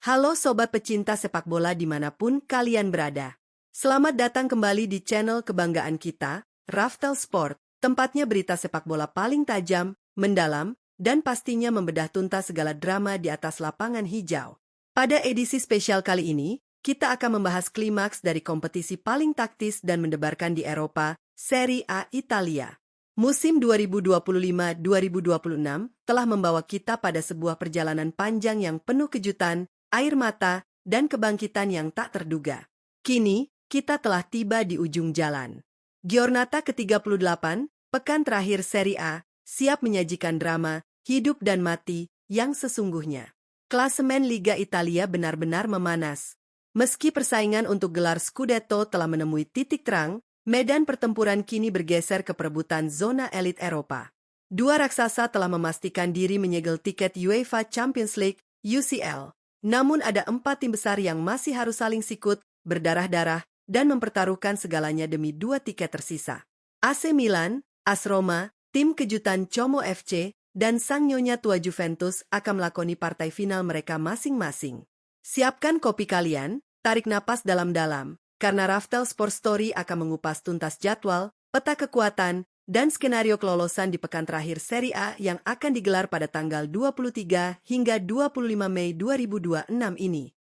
Halo sobat pecinta sepak bola dimanapun kalian berada. Selamat datang kembali di channel kebanggaan kita, Raftel Sport, tempatnya berita sepak bola paling tajam, mendalam, dan pastinya membedah tuntas segala drama di atas lapangan hijau. Pada edisi spesial kali ini, kita akan membahas klimaks dari kompetisi paling taktis dan mendebarkan di Eropa, Serie A Italia. Musim 2025-2026 telah membawa kita pada sebuah perjalanan panjang yang penuh kejutan, air mata, dan kebangkitan yang tak terduga. Kini, kita telah tiba di ujung jalan. Giornata ke-38, pekan terakhir Serie A, siap menyajikan drama, hidup dan mati, yang sesungguhnya. Klasemen Liga Italia benar-benar memanas. Meski persaingan untuk gelar Scudetto telah menemui titik terang, medan pertempuran kini bergeser ke perebutan zona elit Eropa. Dua raksasa telah memastikan diri menyegel tiket UEFA Champions League, UCL. Namun ada 4 tim besar yang masih harus saling sikut, berdarah-darah, dan mempertaruhkan segalanya demi 2 tiket tersisa. AC Milan, AS Roma, tim kejutan Como FC, dan sang nyonya tua Juventus akan melakoni partai final mereka masing-masing. Siapkan kopi kalian, tarik napas dalam-dalam, karena Raftel Sport Story akan mengupas tuntas jadwal, peta kekuatan, dan skenario kelolosan di pekan terakhir Serie A yang akan digelar pada tanggal 23 hingga 25 Mei 2026 ini.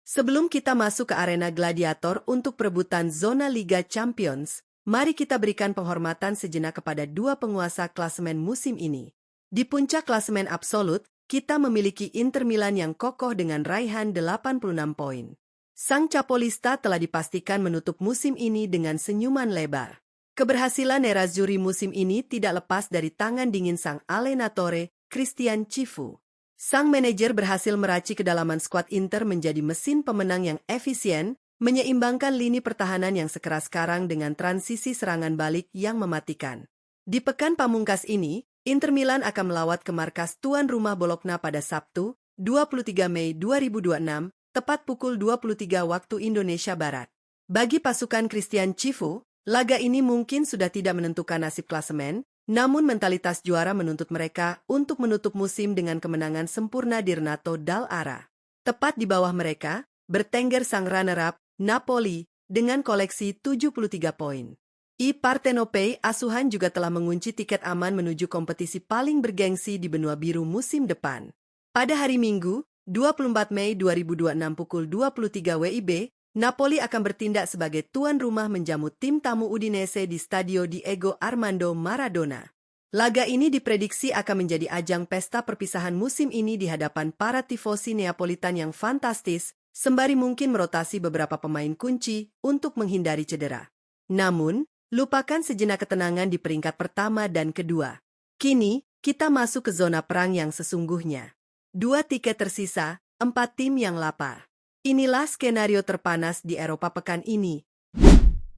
Sebelum kita masuk ke arena gladiator untuk perebutan zona Liga Champions, mari kita berikan penghormatan sejenak kepada dua penguasa klasemen musim ini. Di puncak klasemen absolut, kita memiliki Inter Milan yang kokoh dengan raihan 86 poin. Sang capolista telah dipastikan menutup musim ini dengan senyuman lebar. Keberhasilan nerazzurri musim ini tidak lepas dari tangan dingin sang allenatore, Christian Cifu. Sang manajer berhasil meracik kedalaman skuad Inter menjadi mesin pemenang yang efisien, menyeimbangkan lini pertahanan yang sekeras sekarang dengan transisi serangan balik yang mematikan. Di pekan pamungkas ini, Inter Milan akan melawat ke markas tuan rumah Bologna pada Sabtu, 23 Mei 2026, tepat pukul 23 waktu Indonesia Barat. Bagi pasukan Christian Cifu, laga ini mungkin sudah tidak menentukan nasib klasemen, namun mentalitas juara menuntut mereka untuk menutup musim dengan kemenangan sempurna di Renato Dall'Ara. Tepat di bawah mereka, bertengger sang runner-up, Napoli, dengan koleksi 73 poin. I Partenopei asuhan juga telah mengunci tiket aman menuju kompetisi paling bergengsi di benua biru musim depan. Pada hari Minggu, 24 Mei 2026 pukul 23 WIB, Napoli akan bertindak sebagai tuan rumah menjamu tim tamu Udinese di Stadio Diego Armando Maradona. Laga ini diprediksi akan menjadi ajang pesta perpisahan musim ini di hadapan para tifosi Neapolitan yang fantastis, sembari mungkin merotasi beberapa pemain kunci untuk menghindari cedera. Namun, lupakan sejenak ketenangan di peringkat pertama dan kedua. Kini, kita masuk ke zona perang yang sesungguhnya. 2 tiket tersisa, 4 tim yang lapar. Inilah skenario terpanas di Eropa pekan ini.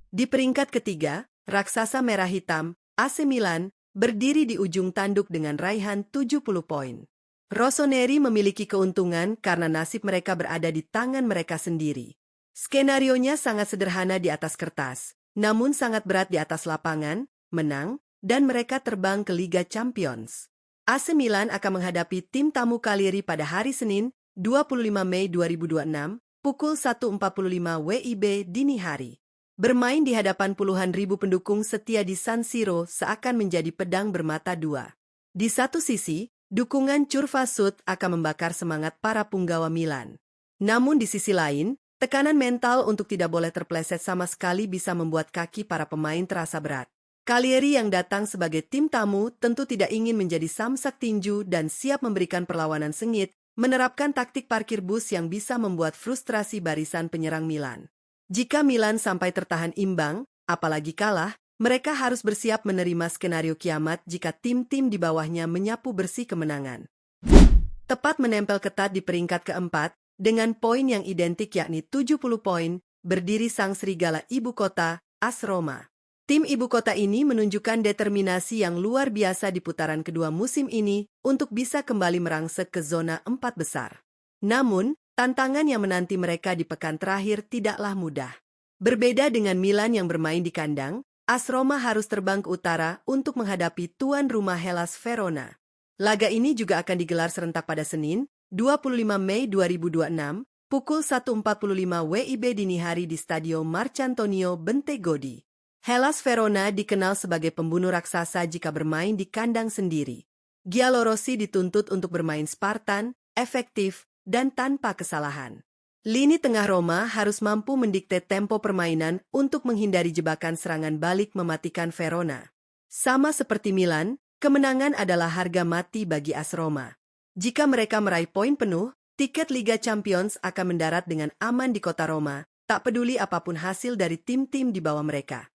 Di peringkat ketiga, raksasa merah hitam, AC Milan, berdiri di ujung tanduk dengan raihan 70 poin. Rossoneri memiliki keuntungan karena nasib mereka berada di tangan mereka sendiri. Skenarionya sangat sederhana di atas kertas, namun sangat berat di atas lapangan, menang, dan mereka terbang ke Liga Champions. AC Milan akan menghadapi tim tamu Cagliari pada hari Senin, 25 Mei 2026, pukul 1.45 WIB dini hari. Bermain di hadapan puluhan ribu pendukung setia di San Siro seakan menjadi pedang bermata dua. Di satu sisi, dukungan Curva-Sud akan membakar semangat para punggawa Milan. Namun di sisi lain, tekanan mental untuk tidak boleh terpleset sama sekali bisa membuat kaki para pemain terasa berat. Cagliari yang datang sebagai tim tamu tentu tidak ingin menjadi samsak tinju dan siap memberikan perlawanan sengit, menerapkan taktik parkir bus yang bisa membuat frustrasi barisan penyerang Milan. Jika Milan sampai tertahan imbang, apalagi kalah, mereka harus bersiap menerima skenario kiamat jika tim-tim di bawahnya menyapu bersih kemenangan. Tepat menempel ketat di peringkat keempat, dengan poin yang identik yakni 70 poin, berdiri sang serigala ibu kota, AS Roma. Tim ibu kota ini menunjukkan determinasi yang luar biasa di putaran kedua musim ini untuk bisa kembali merangsek ke zona 4 besar. Namun, tantangan yang menanti mereka di pekan terakhir tidaklah mudah. Berbeda dengan Milan yang bermain di kandang, AS Roma harus terbang ke utara untuk menghadapi tuan rumah Hellas Verona. Laga ini juga akan digelar serentak pada Senin, 25 Mei 2026, pukul 1.45 WIB dini hari di Stadio Marcantonio Bentegodi. Hellas Verona dikenal sebagai pembunuh raksasa jika bermain di kandang sendiri. Giallorossi dituntut untuk bermain Spartan, efektif, dan tanpa kesalahan. Lini tengah Roma harus mampu mendikte tempo permainan untuk menghindari jebakan serangan balik mematikan Verona. Sama seperti Milan, kemenangan adalah harga mati bagi AS Roma. Jika mereka meraih poin penuh, tiket Liga Champions akan mendarat dengan aman di kota Roma, tak peduli apapun hasil dari tim-tim di bawah mereka.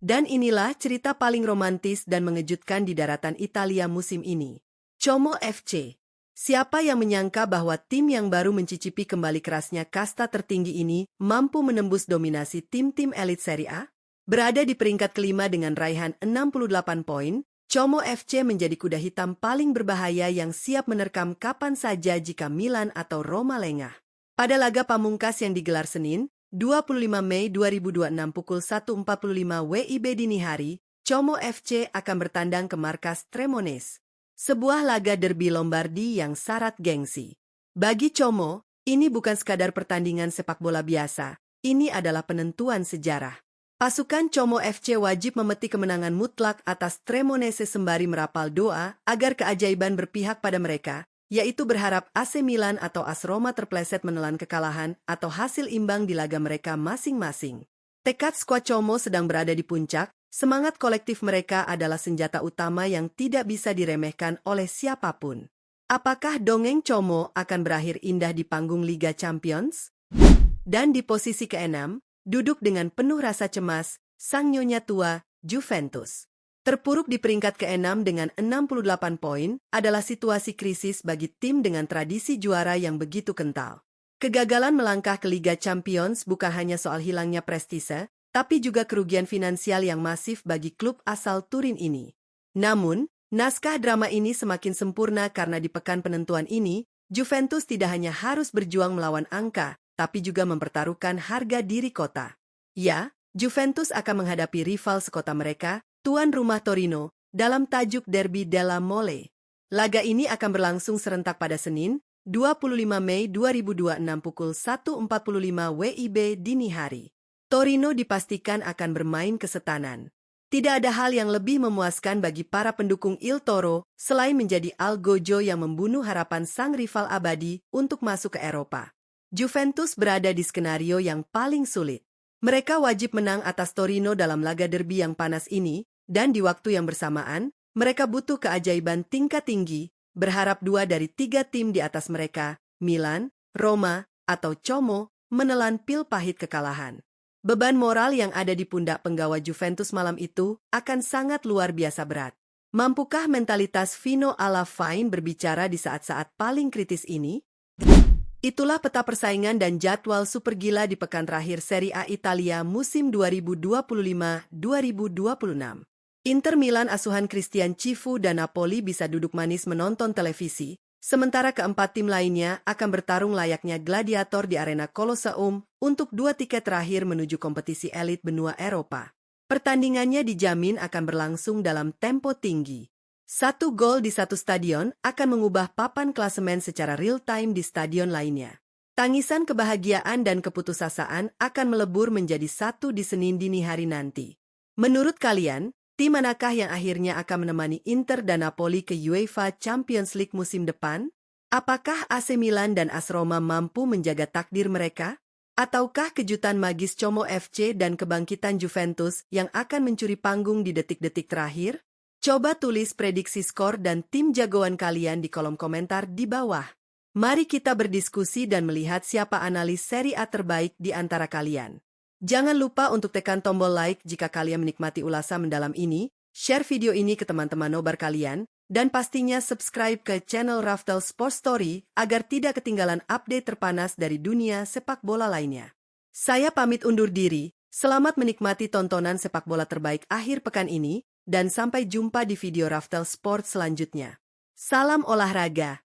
Dan inilah cerita paling romantis dan mengejutkan di daratan Italia musim ini. Como FC. Siapa yang menyangka bahwa tim yang baru mencicipi kembali kerasnya kasta tertinggi ini mampu menembus dominasi tim-tim elit Serie A? Berada di peringkat kelima dengan raihan 68 poin, Como FC menjadi kuda hitam paling berbahaya yang siap menerkam kapan saja jika Milan atau Roma lengah. Pada laga pamungkas yang digelar Senin, 25 Mei 2026 pukul 1.45 WIB dini hari, Como FC akan bertandang ke markas Cremonese. Sebuah laga derby Lombardi yang syarat gengsi. Bagi Como, ini bukan sekadar pertandingan sepak bola biasa, ini adalah penentuan sejarah. Pasukan Como FC wajib memetik kemenangan mutlak atas Cremonese sembari merapal doa agar keajaiban berpihak pada mereka, yaitu berharap AC Milan atau AS Roma terpleset menelan kekalahan atau hasil imbang di laga mereka masing-masing. Tekad skuad Como sedang berada di puncak. Semangat kolektif mereka adalah senjata utama yang tidak bisa diremehkan oleh siapapun. Apakah dongeng Como akan berakhir indah di panggung Liga Champions? Dan di posisi ke-6, duduk dengan penuh rasa cemas, sang nyonya tua, Juventus. Terpuruk di peringkat ke-6 dengan 68 poin adalah situasi krisis bagi tim dengan tradisi juara yang begitu kental. Kegagalan melangkah ke Liga Champions bukan hanya soal hilangnya prestise, tapi juga kerugian finansial yang masif bagi klub asal Turin ini. Namun, naskah drama ini semakin sempurna karena di pekan penentuan ini, Juventus tidak hanya harus berjuang melawan angka, tapi juga mempertaruhkan harga diri kota. Ya, Juventus akan menghadapi rival sekota mereka, tuan rumah Torino, dalam tajuk Derby della Mole. Laga ini akan berlangsung serentak pada Senin, 25 Mei 2026 pukul 1.45 WIB dini hari. Torino dipastikan akan bermain kesetanan. Tidak ada hal yang lebih memuaskan bagi para pendukung Il Toro selain menjadi algojo yang membunuh harapan sang rival abadi untuk masuk ke Eropa. Juventus berada di skenario yang paling sulit. Mereka wajib menang atas Torino dalam laga derby yang panas ini, dan di waktu yang bersamaan, mereka butuh keajaiban tingkat tinggi, berharap 2 dari 3 tim di atas mereka, Milan, Roma, atau Como, menelan pil pahit kekalahan. Beban moral yang ada di pundak penggawa Juventus malam itu akan sangat luar biasa berat. Mampukah mentalitas Fino Alafain berbicara di saat-saat paling kritis ini? Itulah peta persaingan dan jadwal super gila di pekan terakhir Serie A Italia musim 2025-2026. Inter Milan asuhan Christian Cifu dan Napoli bisa duduk manis menonton televisi, sementara keempat tim lainnya akan bertarung layaknya gladiator di arena Colosseum untuk 2 tiket terakhir menuju kompetisi elit benua Eropa. Pertandingannya dijamin akan berlangsung dalam tempo tinggi. 1 gol di satu stadion akan mengubah papan klasemen secara real-time di stadion lainnya. Tangisan kebahagiaan dan keputusasaan akan melebur menjadi satu di Senin dini hari nanti. Menurut kalian, tim manakah yang akhirnya akan menemani Inter dan Napoli ke UEFA Champions League musim depan? Apakah AC Milan dan AS Roma mampu menjaga takdir mereka? Ataukah kejutan magis Como FC dan kebangkitan Juventus yang akan mencuri panggung di detik-detik terakhir? Coba tulis prediksi skor dan tim jagoan kalian di kolom komentar di bawah. Mari kita berdiskusi dan melihat siapa analis Serie A terbaik di antara kalian. Jangan lupa untuk tekan tombol like jika kalian menikmati ulasan mendalam ini, share video ini ke teman-teman nobar kalian, dan pastinya subscribe ke channel Raftel Sports Story agar tidak ketinggalan update terpanas dari dunia sepak bola lainnya. Saya pamit undur diri, selamat menikmati tontonan sepak bola terbaik akhir pekan ini, dan sampai jumpa di video Raftel Sports selanjutnya. Salam olahraga!